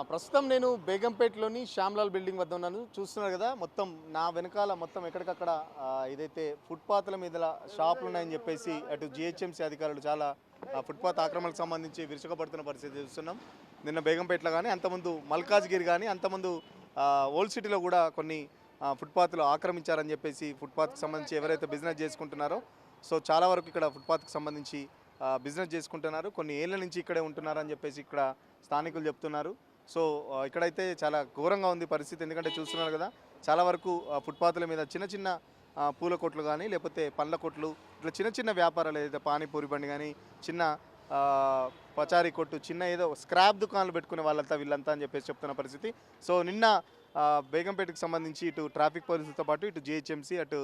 ప్రస్తుతం నేను బేగంపేటలోని శ్యామ్లాల్ బిల్డింగ్ వద్ద ఉన్నాను. చూస్తున్నారు కదా, మొత్తం నా వెనకాల మొత్తం ఎక్కడికక్కడ ఇదైతే ఫుట్పాత్ల మీద షాపులు ఉన్నాయని చెప్పేసి అటు జిహెచ్ఎంసీ అధికారులు చాలా ఫుట్పాత్ ఆక్రమణకు సంబంధించి విరుచుకుపడుతున్న పరిస్థితి చూస్తున్నాం. నిన్న బేగంపేటలో కానీ, అంతకుముందు మల్కాజ్గిరి కానీ, అంతకుముందు ఓల్డ్ సిటీలో కూడా కొన్ని ఫుట్పాత్లు ఆక్రమించారని చెప్పేసి ఫుట్పాత్కి సంబంధించి ఎవరైతే బిజినెస్ చేసుకుంటున్నారో సో చాలా వరకు ఇక్కడ ఫుట్పాత్కి సంబంధించి బిజినెస్ చేసుకుంటున్నారు. కొన్ని ఏళ్ళ నుంచి ఇక్కడే ఉంటున్నారని చెప్పేసి ఇక్కడ స్థానికులు చెప్తున్నారు. సో ఇక్కడైతే చాలా ఘోరంగా ఉంది పరిస్థితి. ఎందుకంటే చూస్తున్నారు కదా, చాలా వరకు ఫుట్పాత్ల మీద చిన్న చిన్న పూల కొట్లు కానీ, లేకపోతే పండ్ల కొట్లు, ఇట్లా చిన్న చిన్న వ్యాపారాలు ఏదైతే పానీపూరి బండి కానీ, చిన్న పచారీ కొట్టు, చిన్న ఏదో స్క్రాప్ దుకాణాలు పెట్టుకునే వాళ్ళంతా వీళ్ళంతా అని చెప్పేసి చెప్తున్న పరిస్థితి. సో నిన్న బేగంపేటకు సంబంధించి ఇటు ట్రాఫిక్ పోలీసులతో పాటు ఇటు జిహెచ్ఎంసీ అటు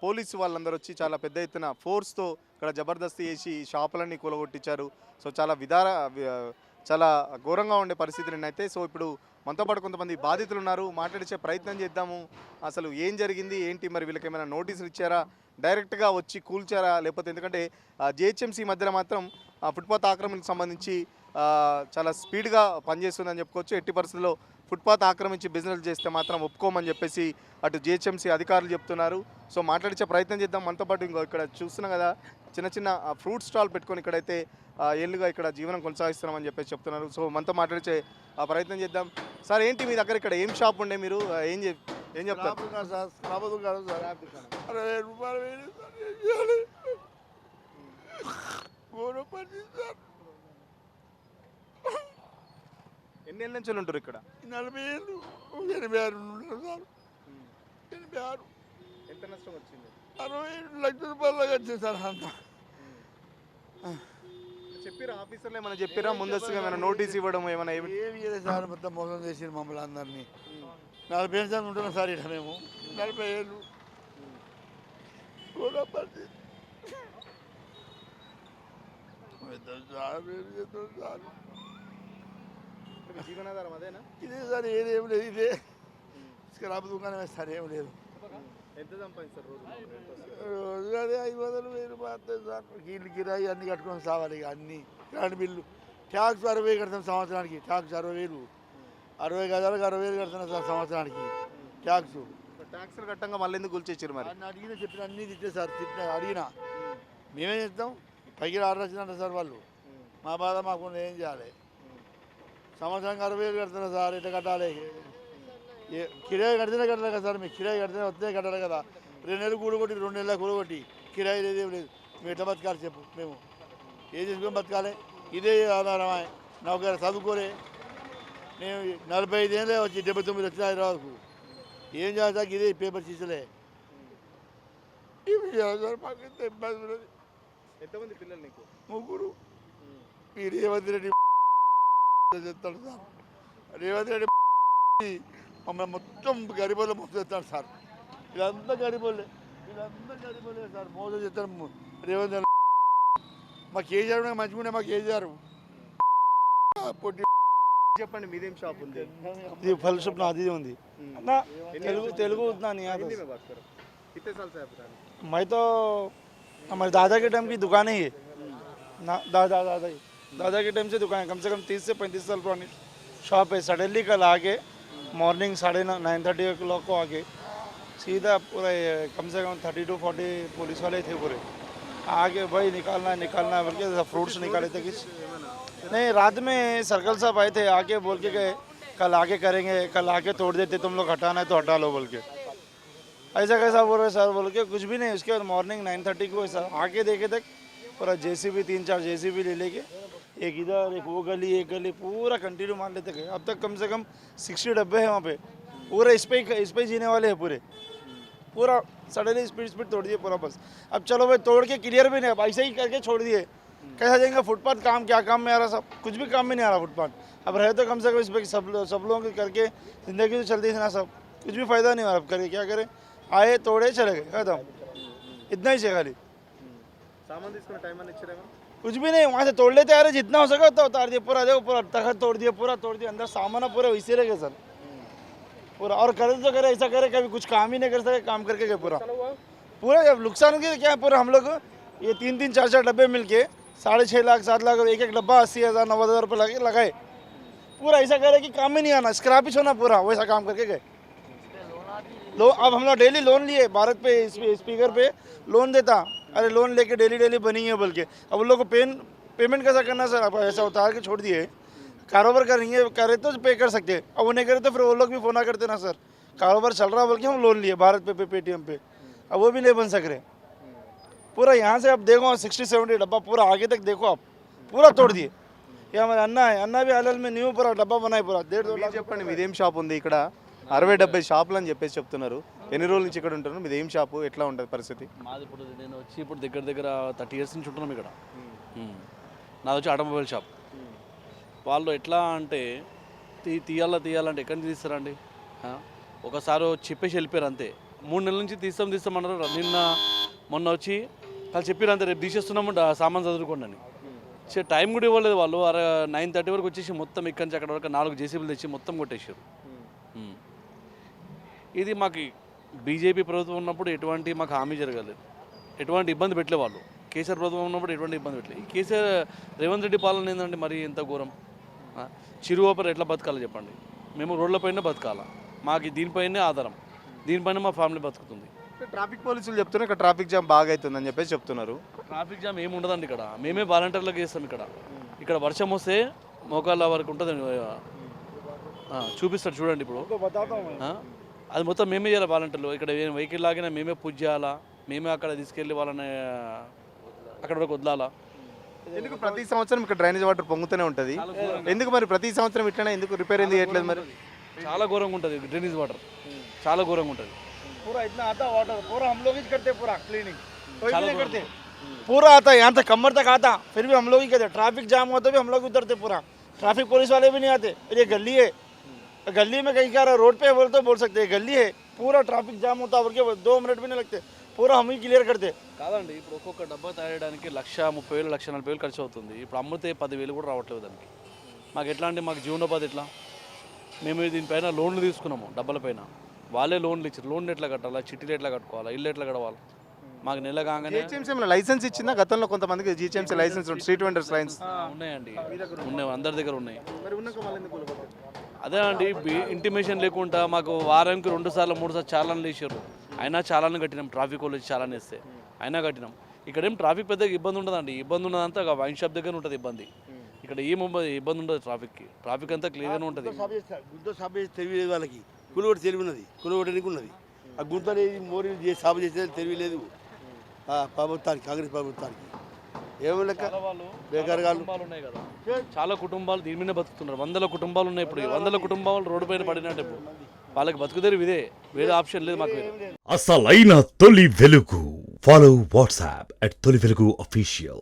పోలీసు వాళ్ళందరూ వచ్చి చాలా పెద్ద ఎత్తున ఫోర్స్తో ఇక్కడ జబర్దస్తీ చేసి షాపులన్నీ కూలగొట్టించారు. సో చాలా ఘోరంగా ఉండే పరిస్థితి నిన్నైతే. సో ఇప్పుడు మనతో పాటు కొంతమంది బాధితులు ఉన్నారు, మాట్లాడించే ప్రయత్నం చేద్దాము. అసలు ఏం జరిగింది ఏంటి, మరి వీళ్ళకి ఏమైనా నోటీసులు ఇచ్చారా, డైరెక్ట్గా వచ్చి కూల్చారా, లేకపోతే ఎందుకంటే జిహెచ్ఎంసీ మధ్యలో మాత్రం ఫుట్పాత్ ఆక్రమణకు సంబంధించి చాలా స్పీడ్గా పనిచేస్తుందని చెప్పుకోవచ్చు. ఎట్టి పరిస్థితుల్లో ఫుట్పాత్ ఆక్రమించి బిజినెస్ చేస్తే మాత్రం ఒప్పుకోమని చెప్పేసి అటు జిహెచ్ఎంసీ అధికారులు చెప్తున్నారు. సో మాట్లాడించే ప్రయత్నం చేద్దాం. మనతో పాటు ఇంకో ఇక్కడ చూస్తున్నాం కదా, చిన్న చిన్న ఫ్రూట్ స్టాల్ పెట్టుకొని ఇక్కడైతే ఏళ్ళుగా ఇక్కడ జీవనం కొనసాగిస్తున్నామని చెప్పేసి చెప్తున్నారు. సో మనతో మాట్లాడించే ప్రయత్నం చేద్దాం. సార్ ఏంటి మీ దగ్గర ఇక్కడ ఏం షాప్ ఉండే, మీరు ఏం చెప్తారు? ఎన్ని ఏళ్ళ నుంచి ఉంటారు ఇక్కడ? 40 ఏళ్ళు, 86 సార్. 86. ఎంత నష్టం వచ్చింది? 67 లక్షల రూపాయలు వచ్చింది సార్. అంతా చెప్పిరా ఆఫీసర్లు ఏమైనా చెప్పిరా ముందస్తుగా ఏమైనా నోటీస్ ఇవ్వడం ఏమైనా? ఏమి చేయలేదు సార్, మొత్తం మోసం చేసి మమ్మల్ని అందరినీ. 40 ఏళ్ళు సార్ ఉంటున్నాం సార్ ఇక్కడ మేము. 40 ఏళ్ళు సార్. జీవనాధారం అదేనా? ఇదే సార్, ఏదేం లేదు. ఇదే స్క్రాప్ దుకాణమే సార్, ఏం లేదు. ఎంత సంపాదిస్తారు రోజు? అదే 500, 1000 రూపాయలు సార్. ఇల్లు కిరాయి అన్నీ కట్టుకొని సావాలి. ఇక అన్నీ కరెంట్ బిల్లు, ట్యాక్స్ 60 కడతాం సంవత్సరానికి. ట్యాక్స్ 60,000, 60 గదాలకు 60,000 కడుతున్నాం సార్ సంవత్సరానికి ట్యాక్స్. ట్యాక్స్లు కట్టంగా మళ్ళీ ఎందుకు గుల్చేసారు మరి? అన్నీ అడిగినా చెప్పిన అన్నీ తిట్టే సార్. అడిగినా మేమేం చేస్తాం, పైకి ఆర్డర్ వచ్చిందంట సార్ వాళ్ళు. మా బాధ మాకు ఏం చేయాలి? సంవత్సరానికి 60,000 కడుతున్నారు సార్. ఎట్లా కట్టాలి? కిరాయి కడితేనే కట్టాలి కదా సార్. మీకు కిరాయి కడితేనే వస్తే కట్టాలి కదా. 2 నెలలు కూడగొట్టి, 2 నెలలు కూడగొట్టి కిరాయి లేదేం లేదు. మేము ఎట్లా బతకాలి చెప్పు? మేము ఏం చేసుకొని బతకాలి? ఇదే ఆధారమా? నాకు చదువుకోలే నేను. 45 ఏళ్ళే వచ్చి 79 వచ్చిన హైదరాబాద్కు. ఏం చేస్తా? ఇదే పేపర్ తీసలే. ఏమి చేయాలి సార్? మాకు ఎంత ఇబ్బంది ఉన్నది. ఎంతమంది పిల్లలు నీకు? 3. ఈ రేవంత్ రెడ్డి చెప్తాడు సార్. రేవంత్ రెడ్డి మమ్మల్ని మొత్తం గరీబోళ్ళే మోసం చేస్తాడు సార్. వీళ్ళంతా గరీబోళ్ళే సార్, మోసం చేస్తారు రేవంత్ రెడ్డి. మా కేజీఆర్ మంచిగా, మా కేజీఆర్ పొట్టి. చెప్పండి, మీదేం షాప్ ఉంది? ఇది फल शॉप नादी ఉంది ना. तेलुगु उतना नहीं आता। कितने साल से आप? मैं तो हमारे दादा के टाइम की दुकान है ये ना। दादा के टाइम से दुकान है, कम से कम 30 से 35 साल पुरानी शॉप है। सडनली कल आके मॉर्निंग 9:30 को आके सीधा पूरा कम से कम 30 to 40 पुलिस वाले थे पूरे आगे। भाई निकालना बोल के फ्रूट्स निकाले थे किस नहीं। रात में सर्कल साहब आए थे, आके बोल के गए कल आके करेंगे, कल आके तोड़ देते, तुम लोग हटाना है तो हटा लो बोल के। ऐसा कैसा बोल रहे सर बोल के? कुछ भी नहीं। उसके बाद मॉर्निंग 9:30 को ऐसा आके देखे तक पूरा जेसीबी 3-4 जेसीबी ले लेके एक इधर एक वो गली एक गली पूरा कंटिन्यू मार लेते गए। अब तक कम से कम 60 डब्बे हैं वहाँ पे। पूरा इस पे जीने वाले हैं पूरा सडनली स्पीड तोड़ दिए पूरा बस। अब चलो भाई तोड़ के क्लियर भी नहीं, अब ऐसे ही करके छोड़ दिए। कैसा जाएंगे? फुटपाथ क्या काम में आ रहा? सब कुछ भी काम में नहीं आ रहा फुटपाथ। अब रहे तो कम से कम इस पर सब लोगों के करके ज़िंदगी तो चलती थी ना सब, कुछ भी फ़ायदा नहीं हो रहा। अब करें क्या करें? आए तोड़े चले गए खत्म, इतना ही चाहिए खाली। सामान తీసుకునే టైం అని ఇచ్చారేమో? कुछ भी नहीं, वहाँ से तोड़ लेते आ रहे, जितना हो सका उतना उतार दिया पूरा। देखो पूरा तखत तोड़ दिया, अंदर सामान पूरा वैसे रह गया सर पूरा। और करे तो करे, ऐसा करे कभी कुछ काम ही नहीं कर सके, काम करके गए पूरा जब नुकसान के क्या पूरा। हम लोग ये 3-3, 4-4 डब्बे मिल के 6.5 लाख 7 लाख, एक डब्बा 80,000 90,000 रुपये लगाए पूरा ऐसा करे कि काम ही नहीं आना, स्क्रैपिश होना पूरा, वैसा काम करके गए। अब हम लोग डेली लोन लिए भारत पे स्पीकर पे लोन देता, अरे लोन लेके डेली बनी है बोल के। अब उन लोग को पेमेंट कैसा करना सर, अब ऐसा उतार के छोड़ दिए। कारोबार करेंगे करे तो पे कर सकते हैं, अब उन्हें करे तो फिर वो लोग भी फोन करते ना सर कारोबार चल रहा बोल के हम लोन लिए भारत पे पेटीएम पे, अब वो भी नहीं बन सक रहे। पूरा यहाँ से अब देखो 60-70 डब्बा पूरा आगे तक देखो आप, पूरा तोड़ दिए। ये हमारे अन्ना है, अन्ना भी हाल में न्यू पूरा डब्बा बनाए पूरा 1.5-2 మీరు చెప్పండి మీదేం షాప్ ఉంది ఇక్కడ? 60-70 షాపులు అని చెప్పేసి చెప్తున్నారు. ఎన్ని రోజుల నుంచి ఇక్కడ ఉంటున్నారు? మీదేం షాపు, ఎట్లా ఉంటుంది పరిస్థితి? మాది ఇప్పుడు నేను వచ్చి ఇప్పుడు దగ్గర 30 ఇయర్స్ నుంచి ఉంటున్నాం ఇక్కడ. నాది వచ్చి ఆటోమొబైల్ షాప్. వాళ్ళు ఎట్లా అంటే తీయాలంటే ఎక్కడి నుంచి తీస్తారండి? ఒకసారి చెప్పేసి వెళ్ళిపోయారు అంతే. 3 నెలల నుంచి తీస్తామన్నారు. మొన్న వచ్చి వాళ్ళు చెప్పారు అంతే, రేపు తీసేస్తున్నాము సామాన్ చదువుకోండి అని. టైం కూడా ఇవ్వలేదు వాళ్ళు. 9:30 వరకు వచ్చేసి మొత్తం ఇక్కడి నుంచి అక్కడ వరకు 4 జేసీబీలు తెచ్చి మొత్తం కొట్టేశారు. ఇది మాకు బీజేపీ ప్రభుత్వం ఉన్నప్పుడు ఎటువంటి మాకు హామీ జరగలేదు, ఎటువంటి ఇబ్బంది పెట్టలే వాళ్ళు. కేసీఆర్ ప్రభుత్వం ఉన్నప్పుడు ఎటువంటి ఇబ్బంది పెట్టలేదు. ఈ కేసీఆర్ రేవంత్ రెడ్డి పాలన ఏంటంటే మరి ఎంత ఘోరం. చిరువపర ఎట్లా బతకాలో చెప్పండి? మేము రోడ్లపైన బతకాలా, మాకు దీనిపైనే ఆధారం, దీనిపైన మా ఫ్యామిలీ బతుకుతుంది. ట్రాఫిక్ పోలీసులు చెప్తున్నారు ఇక్కడ ట్రాఫిక్ జామ్ బాగా అవుతుందని చెప్పేసి చెప్తున్నారు. ట్రాఫిక్ జామ్ ఏమి ఉండదండి ఇక్కడ, మేమే వాలంటీర్లకు చేస్తాం. ఇక్కడ వర్షం వస్తే మోకాళ్ళ వరకు ఉంటుంది, చూపిస్తాడు చూడండి. ఇప్పుడు అది మొత్తం మేమే చేయాలి వాలంటీర్లు. ఇక్కడ వెహికల్ లాగినా మేమే పూజ చేయాలా, మేమే అక్కడ తీసుకెళ్ళి వాళ్ళని అక్కడ వరకు వదలాలా. ఎందుకు ప్రతి సంవత్సరం ఇక్కడ డ్రైనేజ్ వాటర్ పొంగుతూనే ఉంటుంది? ఎందుకు మరి ప్రతి సంవత్సరం ఇట్లనే ఎందుకు రిపేర్ ఎందుకు చేయట్లేదు మరి? చాలా ఘోరంగా ఉంటుంది డ్రైనేజ్ వాటర్, చాలా ఘోరంగా ఉంటుంది. पूरा इतना आता वाटर, पूरा हम लोग ही करते, पूरा क्लीनिंग कोई भी नहीं करते, पूरा आता यहाँ तक कमर तक आता, फिर भी हम लोग ही करते। ट्रैफिक जाम होता भी हम लोग उतरते, पूरा ट्रैफिक पुलिस वाले भी नहीं आते। ये गली है, गली में कहीं क्या रोड पे बोल तो बोल सकते हैं, गली है पूरा ट्रैफिक जाम होता बोल के 2 मिनट भी नहीं लगते, पूरा हम ही क्लियर करते। కాదండి ఇప్పుడు ఒక్కొక్క డబ్బా తయారడానికి 1,30,000 1,40,000 ఖర్చు అవుతుంది. ఇప్పుడు అమ్మితే 10,000 కూడా రావట్లేదు దానికి. మాకు ఎట్లా అంటే మాకు జీవనోపాధి ఎట్లా? మేము దీనిపైన లోన్లు తీసుకున్నాము, డబ్బాల పైన వాళ్ళే లోన్లు ఇచ్చారు. లోన్లు ఎట్లా కట్టాలా, చిట్టీలు ఎట్లా కట్టుకోవాలా, ఇల్లు ఎట్లా గడవాలి? మాకు నెల కాగానే జిహెచ్ఎంసీ లైసెన్స్ ఇచ్చిందా? గతంలో కొంతమందికి GHMC license street vendors lines ఉన్నాయండి, ఉన్నాయి, అందరి దగ్గర ఉన్నాయి. అదే అండి ఇంటిమేషన్ లేకుండా మాకు వారానికి 2 సార్లు 3 సార్లు చాలాను వేసారు. అయినా చాలాను కట్టినాం, ట్రాఫిక్ వాళ్ళు వచ్చి చాలాను వేస్తే అయినా కట్టినాం. ఇక్కడేం ట్రాఫిక్ పెద్దగా ఇబ్బంది ఉండదండి. ఇబ్బంది ఉన్నదంతా వైన్ షాప్ దగ్గర ఉంటుంది ఇబ్బంది. ఇక్కడ ఏం ఇబ్బంది ఉండదు ట్రాఫిక్కి. ట్రాఫిక్ అంతా క్లియర్గానే ఉంటుంది. గుంత సాబ్ చేసి తెలియలేదు వాళ్ళకి, కులగొట్టి తెలివి ఉన్నది, కులగొట్టడానికి ఉన్నది. ఆ గుంతలు మోరీ సాబ్ చేసే తెలియలేదు ప్రభుత్వానికి, కాంగ్రెస్ ప్రభుత్వానికి. ఏమో లెక్క బేకారుగా ఉన్నాయి కదా, చాలా కుటుంబాలు దీని మీద బతుకుతున్నారు. 100 కుటుంబాలు ఉన్నాయి. ఇప్పుడు 100 కుటుంబాలు రోడ్డు పైన పడినట్టు వాళ్ళకి బతుకుదేరు ఇదే, వేరే ఆప్షన్ లేదు మాకు. అసలైన తొలి వెలుగు. ఫాలో వాట్సాప్ @తొలి వెలుగు అఫీషియల్.